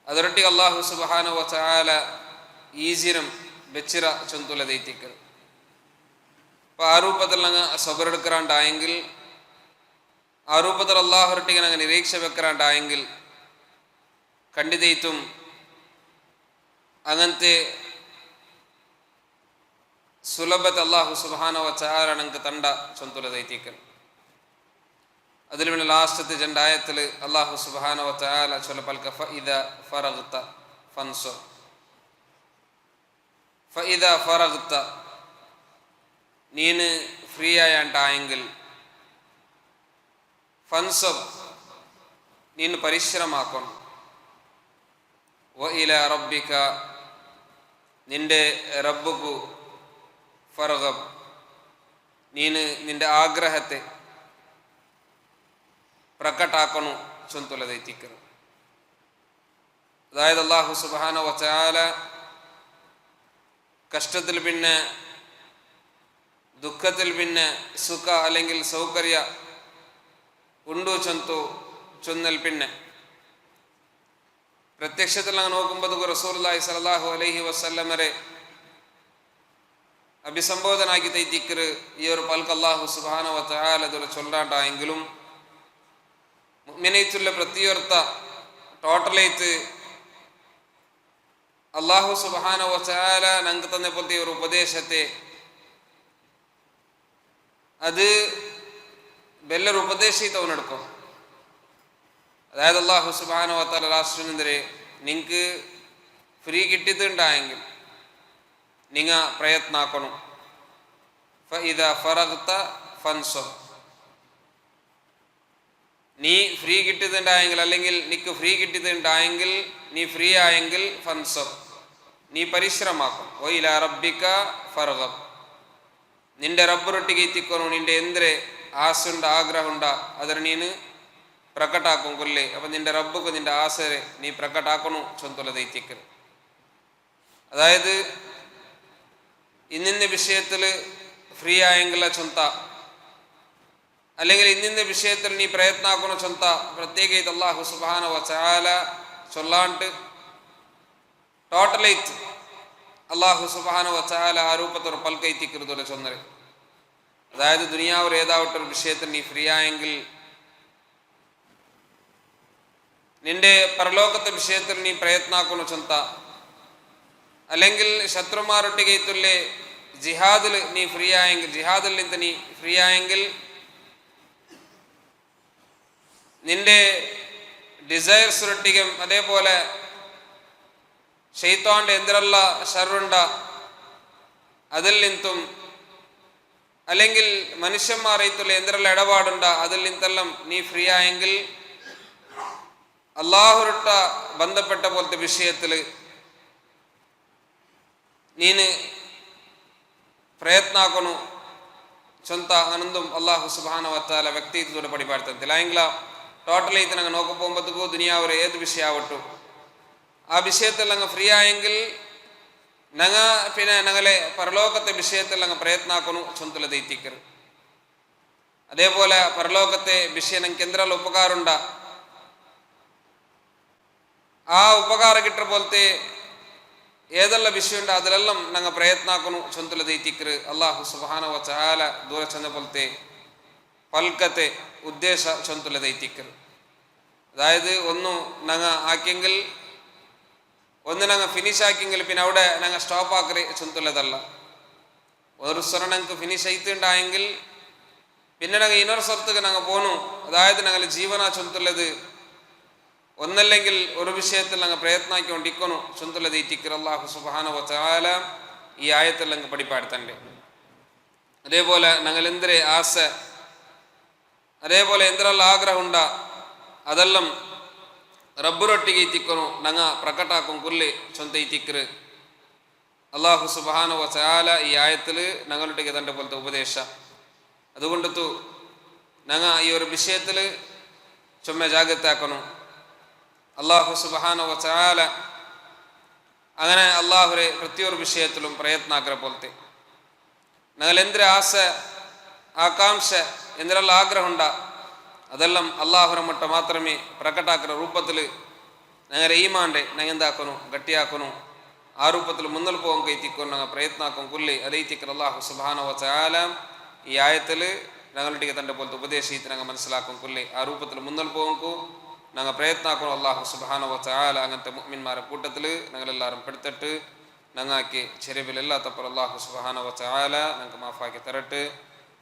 ಅದರೊಟ್ಟಿಗೆ ಅಲ್ಲಾಹು ಸುಬ್ಹಾನಹು ವ ತಆಲ ಈಜಿರಂ ಬೆಚ್ಚಿರ ಚೊಂತುಲದೈತಿಕ್ಕರು. അപ്പോൾ ആ രൂപത്തിൽ അങ്ങ് സബറെടുക്കാണ്ടായെങ്കിൽ, ആ രൂപത്തിൽ അള്ളാഹുരൊട്ടിಗೆ അങ്ങ് നിരീക്ഷ വെക്കാണ്ടായെങ്കിൽ ಖಂಡಿತೈತುം അങ്ങനത്തെ സുലഭത്തെ അള്ളാഹു സുബ്ഹാനഹു വ തആല നമുക്ക് തണ്ട ചൊന്തുലതൈത്തിക്കൽ. അതിൽ പിന്നെ ലാസ്റ്റത്തെ രണ്ടായത്തിൽ അള്ളാഹു സുബ്ഹാനഹു വ തആല ചൊല്ലപ്പൽക്ക ഫഇദാ ഫറഗ്ത ഫൻസർ. ഫഇദാ ഫറഗ്ത, നീന് ഫ്രീ ആയാണ്ടായെങ്കിൽ, ഫൻസർ, നീന് പരിശ്രമാക്കണം, വ ഇലാ റബ്ബിക, നിന്റെ റബ്ബുക്കു, ഫർഗബ്, നീന് നിന്റെ ആഗ്രഹത്തെ പ്രകಟಾಕನು ചൊന്തുലതൈത്തിക്കൽ. അതായത് അല്ലാഹു സുബ്ഹാനഹു വ തആല കഷ്ടത്തിൽ പിന്നെ ദുഃഖത്തിൽ പിന്നെ സുഖ അല്ലെങ്കിൽ സൗകര്യ ഉണ്ടു ചൊന്നൽ പിന്നെ പ്രത്യക്ഷത്തിൽ അങ്ങ് നോക്കുമ്പോൾ റസൂലുള്ളാഹി സ്വല്ലല്ലാഹു അലൈഹി വസല്ലമരെ അഭിസംബോധനാക്കി തൈത്തിക്കർ ഈ ഒരു പൽക്ക് അല്ലാഹു സുബ്ഹാനഹു വ തആല ഇതൊരു ചൊല്ലാണ്ടായെങ്കിലും മുഅ്മിനീത്തുള്ള പ്രതിയോർത്ത ടോട്ടലൈത്ത് അല്ലാഹു സുബ്ഹാനഹു വ തആല നമുക്ക് തന്നെ പോലത്തെ ഒരു ഉപദേശത്തെ അത് ബെല്ലൊരു ഉപദേശിത്തവനെടുക്കും. അതായത് അല്ലാഹു സുബ്ഹാനഹു വ തആല രാഷ്ട്രനെതിരെ നിങ്ങൾക്ക് ഫ്രീ കിട്ടിയിട്ടുണ്ടായെങ്കിൽ നിങ്ങ പ്രയത്നാക്കണം. ഫഇദാ ഫറഗ്ത ഫൻസർ, നീ ഫ്രീ കിട്ടിയിട്ടുണ്ടായെങ്കിൽ അല്ലെങ്കിൽ നിനക്ക് ഫ്രീ കിട്ടിയിട്ടുണ്ടായെങ്കിൽ, നീ ഫ്രീ ആയെങ്കിൽ ഫൻസർ, നീ പരിശ്രമാക്കും. വ ഇലാ റബ്ബിക ഫർഗബ്, നിന്റെ റബ്ബറൊട്ടിಗೆ എത്തിക്കണം. നിന്റെ എന്തൊരു ആസുണ്ട ആഗ്രഹമുണ്ട ಅದರ ನೀನು പ്രകಟಾക്കും കൊല്ലേ. അപ്പം നിന്റെ റബ്ബുക്ക് നിന്റെ ആസരെ നീ പ്രകಟಾക്കണു ചൊന്തുലതൈത്തിക്കൽ. അതായത് ഇന്നിന്ന വിഷയത്തിൽ ഫ്രീ ആയെങ്കില ചൊന്ത, അല്ലെങ്കിൽ ഇന്നിന്ന വിഷയത്തിൽ നീ പ്രയത്നാക്കണു ചൊന്ത പ്രത്യേകിച്ച് അല്ലാഹു സുബ്ഹാനഹു വ തആല ചൊല്ലാണ്ട് ടോട്ടലൈത്ത് അല്ലാഹു സുബ്ഹാനഹു വ തആല ആ രൂപത്തൊരു പൽക്കൈത്തിക്കരുതോലെ ചൊന്നര്. അതായത് ദുനിയാവിൽ ഏതാവട്ടൊരു വിഷയത്തിൽ നീ ഫ്രീ ആയെങ്കിൽ, നിന്റെ പരലോകത്തെ വിഷയത്തിൽ നീ പ്രയത്നാക്കണു ചൊന്ത, അല്ലെങ്കിൽ ശത്രുമാരൊട്ടിಗೆ ഇത്തുല്ലെ ജിഹാദിൽ നീ ഫ്രീ ആയെങ്കിൽ, ജിഹാദിൽ നിന്ന് നീ ഫ്രീ ആയെങ്കിൽ, നിന്റെ ഡിസൈർസിനൊട്ടിಗೆ അതേപോലെ ശൈത്താന്റെ എന്തിരല്ല ഷർറുണ്ട അതിൽ നിന്നും, അല്ലെങ്കിൽ മനുഷ്യന്മാരത്തുള്ള എന്തിരല്ല ഇടപാടുണ്ട അതിൽ നിന്നെല്ലാം നീ ഫ്രീ ആയെങ്കിൽ, അള്ളാഹുരുട്ട ബന്ധപ്പെട്ട പോലത്തെ വിഷയത്തിൽ നീന് ಪ್ರಯತ್ನಾಕನು ಸ್ವಂತ ಆನಂದಂ ಅಲ್ಲಾಹು ಸುಬ್ಹಾನಹು ವ ತಆಲ ವ್ಯಕ್ತಿತ್ವದ ಪಡಿಪಾಡ್ತಂತಿಲ್ಲ. ಆಯ್ಲ ടോട്ടലി ഇത് ഞങ്ങൾ നോക്കുമ്പോഴത്തേക്കോ ദുനിയാവരെ ഏത് വിഷയമാവട്ടു ആ വിഷയത്തിൽ അങ്ങ് ഫ്രീ ആയെങ്കിൽ ഞങ്ങൾ പിന്നെ ഞങ്ങളെ പരലോകത്തെ വിഷയത്തിൽ അങ്ങ് പ്രയത്നാക്കണു ചൊന്തുലതൈത്തിക്കರು. അതേപോലെ പരലോകത്തെ വിഷയം ഞങ്ങൾക്ക് എന്തെല്ലാം ഉപകാരമുണ്ട ആ ഉപകാരം കിട്ടുന്ന പോലത്തെ ഏതെല്ലാം വിഷയമുണ്ട് അതിലെല്ലാം ഞങ്ങൾ പ്രയത്നാക്കണു ചൊന്തുലതൈത്തിക്കರು. അല്ലാഹു സുബ്ഹാനഹു വ തആല ദൂര ചെന്ന പോലത്തെ പൽക്കത്തെ ഉദ്ദേശ ചൊന്തുലതൈത്തിക്കರು. അതായത് ഒന്ന് ഞങ്ങൾ ആക്കിയെങ്കിൽ, ഒന്ന് ഞങ്ങൾ ഫിനിഷ് ആക്കിയെങ്കിൽ പിന്നെ അവിടെ ഞങ്ങൾ സ്റ്റോപ്പ് ആക്കറി ചൊന്തുള്ളതല്ല. ഒരു സ്വരം ഞങ്ങൾക്ക് ഫിനിഷ് ആയിട്ടുണ്ടായെങ്കിൽ പിന്നെ ഞങ്ങൾ ഇന്നൊരു സ്ഥലത്തേക്ക് ഞങ്ങൾ പോണു. അതായത് ഞങ്ങൾ ജീവന ചൊന്തുള്ളത് ഒന്നല്ലെങ്കിൽ ഒരു വിഷയത്തിൽ ഞങ്ങൾ പ്രയത്നാക്കിക്കൊണ്ടിരിക്കണു ചൊന്തുലതൈത്തിക്കರು. അല്ലാഹു സുബ്ഹാനഹു വ തആല ഈ ആയത്തിൽ ഞങ്ങൾ പഠിപ്പാടുത്തണ്ടേ. അതേപോലെ ഞങ്ങൾ എന്തൊരു ആശ, അതേപോലെ എന്തെല്ലാം ആഗ്രഹമുണ്ട അതെല്ലാം റബ്ബറൊട്ടിಗೆ ಇತ್ತಿಕ್ಕನು ನಂಗ ಪ್ರಕಟಾಕಂ ಕುಲ್ಲಿ ಚೊಂತ ಇತ್ತಿಕ್ಕರು. അല്ലാഹു സുബ്ഹാനഹു വ തആല ഈ ആയത്തിൽ ഞങ്ങളൊട്ടിಗೆ തൻ്റെ പോലത്തെ ഉപദേശ. അതുകൊണ്ടു ഞങ്ങൾ ഈ ഒരു വിഷയത്തിൽ ചുമ്മ ജാഗ്രതാക്കണം. അല്ലാഹു സുബ്ഹാനഹു വ തആല അങ്ങനെ അള്ളാഹുരെ പ്രത്യൊരു വിഷയത്തിലും പ്രയത്നാക്കര പോലത്തെ ഞങ്ങൾ എന്തൊരു ആശ ആകാംക്ഷ എന്തെല്ലാം ആഗ്രഹമുണ്ട അതെല്ലാം അള്ളാഹുര മട്ട മാത്രമേ പ്രകಟಾಕರ ರೂಪത്തിൽ ഞങ്ങളുടെ ഈമാൻ്റെ ഞങ്ങൾ എന്താക്കണു ഗട്ടിയാക്കണു. ಆ ರೂಪದಲ್ಲಿ ಮುನ್ನಲ್ ಪೋವಂಕ ಐತಿಕ್ಕೊಂಡು ನಂಗೆ ಪ್ರಯತ್ನ ಹಾಕೊಂಡು ಕುಲ್ಲಿ ಅದೈತಿಕ್ಕರ ಅಲ್ಲಾಹು ಸುಬ್ಹಾನಹು ವ ತಆಲ ಈ ಆಯತಲ್ಲಿ ഞങ്ങളുടെ തൻ്റെ പോലത്തെ ഉപദേശിച്ച് ഞങ്ങൾ മനസ്സിലാക്കും കൊല്ലി ആ രൂപത്തിൽ മുന്നൽ പോകും ഞങ്ങൾ പ്രയത്നാക്കും അള്ളാഹു സുബ്ഹാനഹു വ തആല അങ്ങനത്തെ മുഅ്മിൻമാരെ കൂട്ടത്തിൽ ഞങ്ങളെല്ലാവരും പെടുത്തിട്ട് ഞങ്ങൾക്ക് ചെറിയവിലെല്ലാ തപ്പർ അള്ളാഹു സുബ്ഹാനഹു വ തആല ഞങ്ങൾക്ക് മാഫാക്കി തരട്ടെ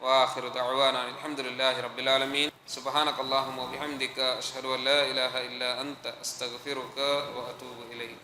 വാഖിറു ദഅവാനാ അൽഹംദുലില്ലാഹി റബ്ബിൽ ആലമീൻ സുബ്ഹാനക അല്ലാഹുമ്മ വബിഹംദിക അഷ്ഹദു അൻ ലാ ഇലാഹ ഇല്ലാ അൻത അസ്തഗ്ഫിറുക വ അതൂബു ഇലൈക്.